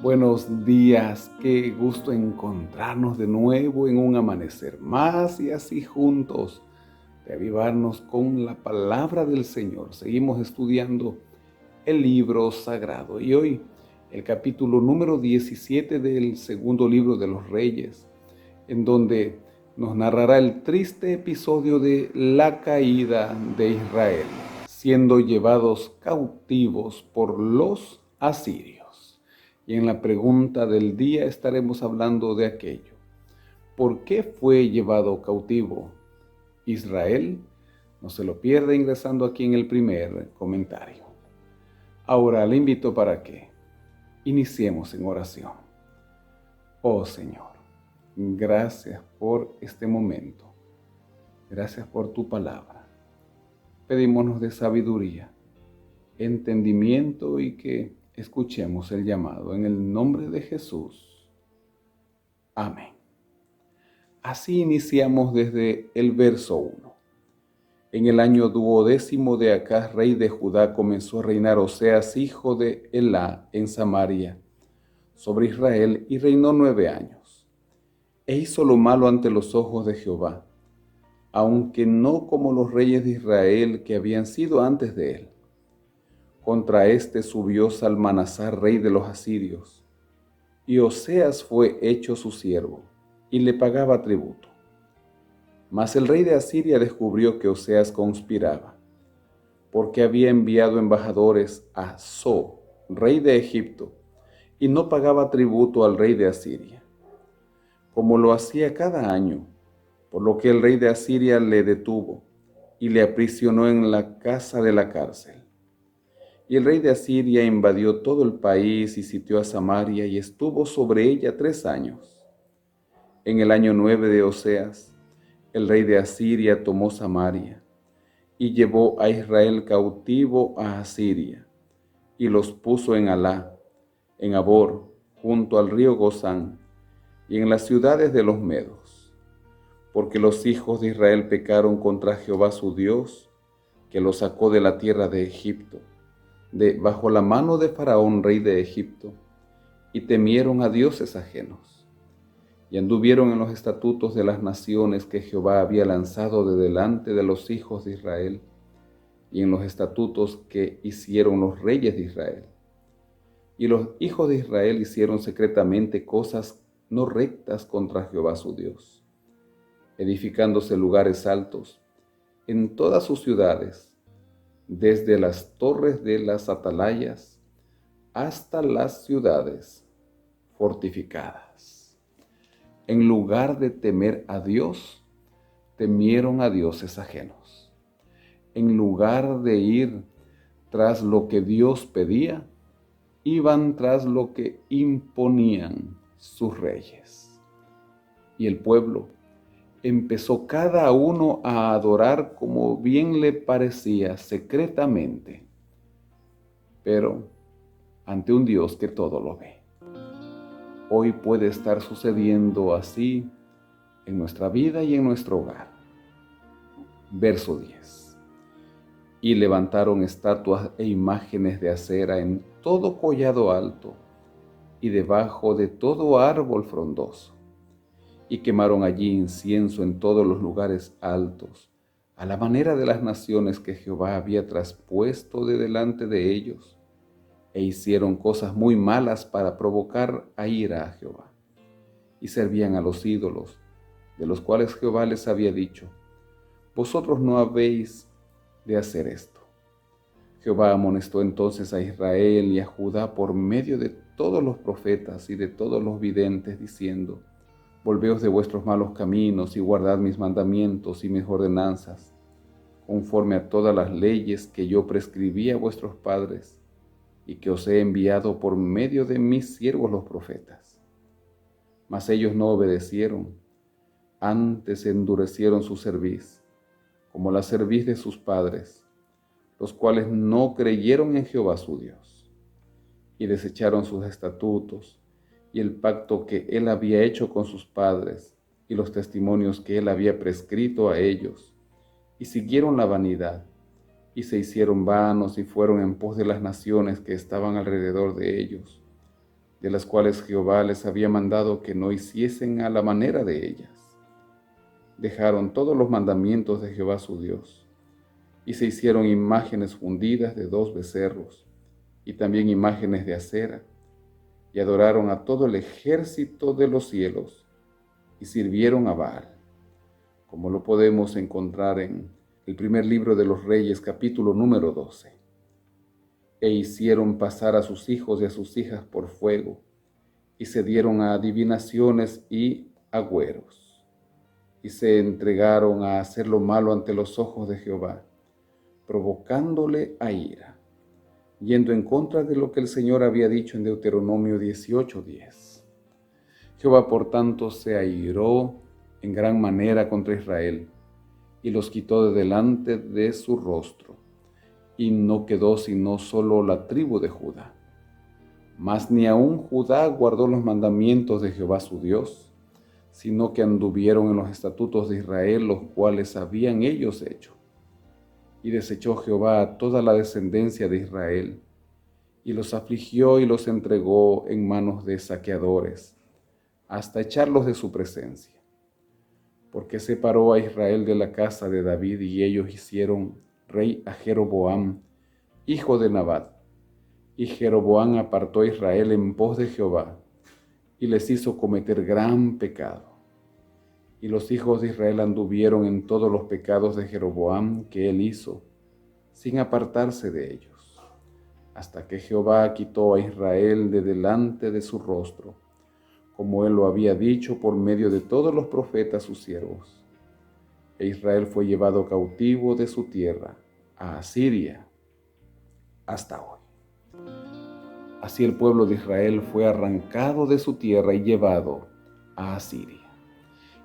Buenos días, qué gusto encontrarnos de nuevo en un amanecer más y así juntos, reavivarnos con la palabra del Señor. Seguimos estudiando el libro sagrado y hoy el capítulo número 17 del segundo libro de los Reyes, en donde nos narrará el triste episodio de la caída de Israel, siendo llevados cautivos por los asirios. Y en la pregunta del día estaremos hablando de aquello. ¿Por qué fue llevado cautivo Israel? No se lo pierda ingresando aquí en el primer comentario. Ahora le invito para que iniciemos en oración. Oh Señor, gracias por este momento. Gracias por tu palabra. Pedímonos de sabiduría, entendimiento y que escuchemos el llamado en el nombre de Jesús. Amén. Así iniciamos desde el verso 1. En el año 12º de Acaz, rey de Judá, comenzó a reinar Oseas, hijo de Elá, en Samaria, sobre Israel, y reinó 9 años. E hizo lo malo ante los ojos de Jehová, aunque no como los reyes de Israel que habían sido antes de él. Contra éste subió Salmanasar, rey de los asirios, y Oseas fue hecho su siervo, y le pagaba tributo. Mas el rey de Asiria descubrió que Oseas conspiraba, porque había enviado embajadores a So, rey de Egipto, y no pagaba tributo al rey de Asiria, como lo hacía cada año, por lo que el rey de Asiria le detuvo y le aprisionó en la casa de la cárcel. Y el rey de Asiria invadió todo el país y sitió a Samaria y estuvo sobre ella 3 años. En el año 9 de Oseas, el rey de Asiria tomó Samaria y llevó a Israel cautivo a Asiria y los puso en Alá, en Abor, junto al río Gozán, y en las ciudades de los medos, porque los hijos de Israel pecaron contra Jehová su Dios, que los sacó de la tierra de Egipto, de bajo la mano de Faraón, rey de Egipto, y temieron a dioses ajenos, y anduvieron en los estatutos de las naciones que Jehová había lanzado de delante de los hijos de Israel, y en los estatutos que hicieron los reyes de Israel. Y los hijos de Israel hicieron secretamente cosas no rectas contra Jehová su Dios, edificándose lugares altos en todas sus ciudades, desde las torres de las atalayas hasta las ciudades fortificadas. En lugar de temer a Dios, temieron a dioses ajenos. En lugar de ir tras lo que Dios pedía, iban tras lo que imponían sus reyes. Y el pueblo empezó cada uno a adorar como bien le parecía secretamente, pero ante un Dios que todo lo ve. Hoy puede estar sucediendo así en nuestra vida y en nuestro hogar. Verso 10. Y levantaron estatuas e imágenes de acera en todo collado alto y debajo de todo árbol frondoso, y quemaron allí incienso en todos los lugares altos, a la manera de las naciones que Jehová había traspuesto de delante de ellos, e hicieron cosas muy malas para provocar a ira a Jehová, y servían a los ídolos, de los cuales Jehová les había dicho: vosotros no habéis de hacer esto. Jehová amonestó entonces a Israel y a Judá por medio de todos los profetas y de todos los videntes, diciendo: volveos de vuestros malos caminos y guardad mis mandamientos y mis ordenanzas, conforme a todas las leyes que yo prescribí a vuestros padres y que os he enviado por medio de mis siervos los profetas. Mas ellos no obedecieron, antes endurecieron su cerviz, como la cerviz de sus padres, los cuales no creyeron en Jehová su Dios, y desecharon sus estatutos, y el pacto que él había hecho con sus padres, y los testimonios que él había prescrito a ellos, y siguieron la vanidad, y se hicieron vanos y fueron en pos de las naciones que estaban alrededor de ellos, de las cuales Jehová les había mandado que no hiciesen a la manera de ellas. Dejaron todos los mandamientos de Jehová su Dios, y se hicieron imágenes fundidas de 2 becerros, y también imágenes de acera, y adoraron a todo el ejército de los cielos, y sirvieron a Baal, como lo podemos encontrar en el primer libro de los Reyes, capítulo número 12. E hicieron pasar a sus hijos y a sus hijas por fuego, y se dieron a adivinaciones y agüeros, y se entregaron a hacer lo malo ante los ojos de Jehová, provocándole a ira, yendo en contra de lo que el Señor había dicho en Deuteronomio 18:10. Jehová, por tanto, se airó en gran manera contra Israel, y los quitó de delante de su rostro, y no quedó sino solo la tribu de Judá. Mas ni aun Judá guardó los mandamientos de Jehová su Dios, sino que anduvieron en los estatutos de Israel, los cuales habían ellos hecho. Y desechó Jehová a toda la descendencia de Israel, y los afligió y los entregó en manos de saqueadores, hasta echarlos de su presencia. Porque separó a Israel de la casa de David, y ellos hicieron rey a Jeroboam, hijo de Nabat. Y Jeroboam apartó a Israel en pos de Jehová, y les hizo cometer gran pecado. Y los hijos de Israel anduvieron en todos los pecados de Jeroboam que él hizo, sin apartarse de ellos, hasta que Jehová quitó a Israel de delante de su rostro, como él lo había dicho por medio de todos los profetas sus siervos. E Israel fue llevado cautivo de su tierra a Asiria hasta hoy. Así el pueblo de Israel fue arrancado de su tierra y llevado a Asiria.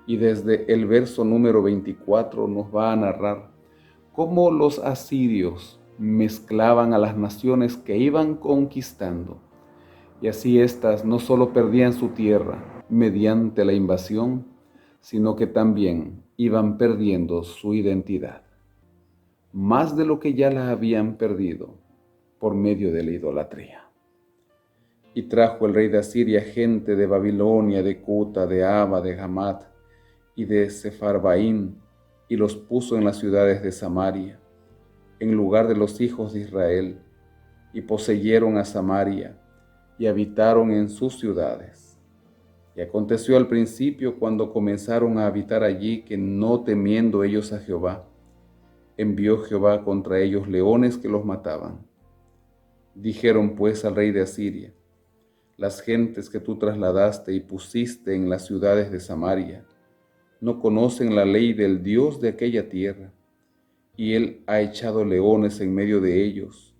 Y desde el verso número 24 nos va a narrar cómo los asirios mezclaban a las naciones que iban conquistando. Y así éstas no solo perdían su tierra mediante la invasión, sino que también iban perdiendo su identidad, más de lo que ya la habían perdido por medio de la idolatría. Y trajo el rey de Asiria gente de Babilonia, de Cuta, de Aba, de Hamat y de Sepharvaim, y los puso en las ciudades de Samaria, en lugar de los hijos de Israel, y poseyeron a Samaria, y habitaron en sus ciudades. Y aconteció al principio, cuando comenzaron a habitar allí, que no temiendo ellos a Jehová, envió Jehová contra ellos leones que los mataban. Dijeron pues al rey de Asiria: las gentes que tú trasladaste y pusiste en las ciudades de Samaria no conocen la ley del Dios de aquella tierra, y él ha echado leones en medio de ellos,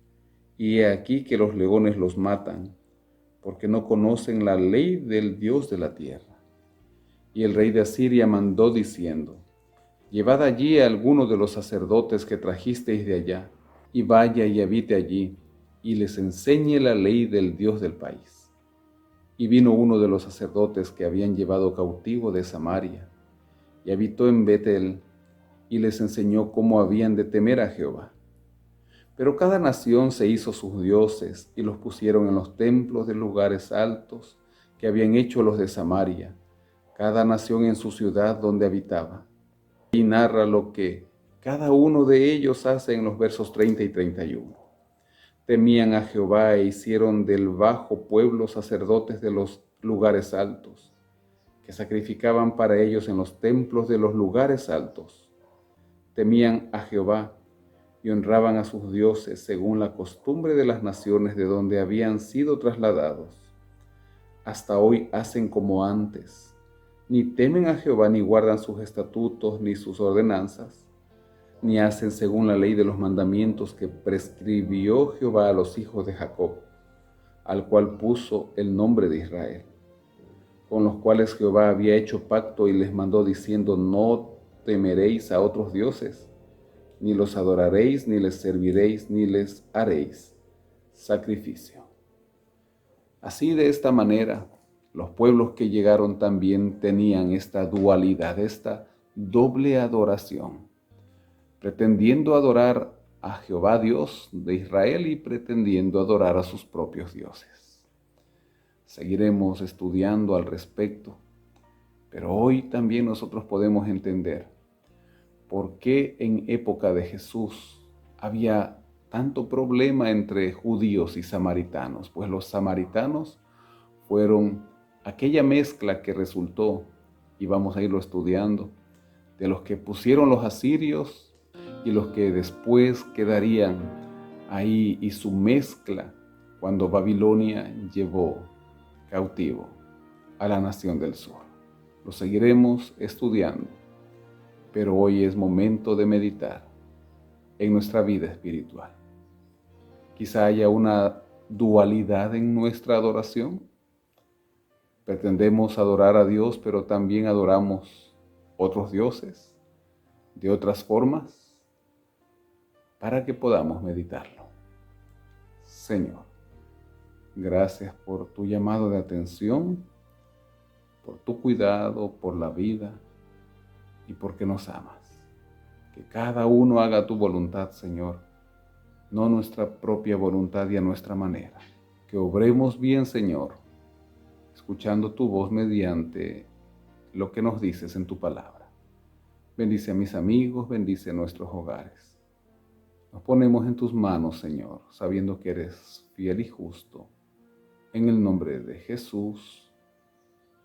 y he aquí que los leones los matan, porque no conocen la ley del Dios de la tierra. Y el rey de Asiria mandó diciendo: llevad allí a alguno de los sacerdotes que trajisteis de allá, y vaya y habite allí, y les enseñe la ley del Dios del país. Y vino uno de los sacerdotes que habían llevado cautivo de Samaria, y habitó en Betel, y les enseñó cómo habían de temer a Jehová. Pero cada nación se hizo sus dioses, y los pusieron en los templos de lugares altos que habían hecho los de Samaria, cada nación en su ciudad donde habitaba. Y narra lo que cada uno de ellos hace en los versos 30 y 31. Temían a Jehová e hicieron del bajo pueblo sacerdotes de los lugares altos, que sacrificaban para ellos en los templos de los lugares altos. Temían a Jehová y honraban a sus dioses según la costumbre de las naciones de donde habían sido trasladados. Hasta hoy hacen como antes, ni temen a Jehová, ni guardan sus estatutos, ni sus ordenanzas, ni hacen según la ley de los mandamientos que prescribió Jehová a los hijos de Jacob, al cual puso el nombre de Israel, con los cuales Jehová había hecho pacto y les mandó diciendo: no temeréis a otros dioses, ni los adoraréis, ni les serviréis, ni les haréis sacrificio. Así, de esta manera, los pueblos que llegaron también tenían esta dualidad, esta doble adoración, pretendiendo adorar a Jehová Dios de Israel y pretendiendo adorar a sus propios dioses. Seguiremos estudiando al respecto, pero hoy también nosotros podemos entender por qué en época de Jesús había tanto problema entre judíos y samaritanos. Pues los samaritanos fueron aquella mezcla que resultó, y vamos a irlo estudiando, de los que pusieron los asirios y los que después quedarían ahí, y su mezcla cuando Babilonia llevó cautivo a la nación del sur. Lo seguiremos estudiando, pero hoy es momento de meditar en nuestra vida espiritual. Quizá haya una dualidad en nuestra adoración. Pretendemos adorar a Dios, pero también adoramos otros dioses de otras formas, para que podamos meditarlo. Señor, gracias por tu llamado de atención, por tu cuidado, por la vida y porque nos amas. Que cada uno haga tu voluntad, Señor, no nuestra propia voluntad y a nuestra manera. Que obremos bien, Señor, escuchando tu voz mediante lo que nos dices en tu palabra. Bendice a mis amigos, bendice a nuestros hogares. Nos ponemos en tus manos, Señor, sabiendo que eres fiel y justo. En el nombre de Jesús.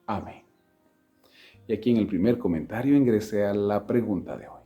Amén. Y aquí en el primer comentario ingresé a la pregunta de hoy.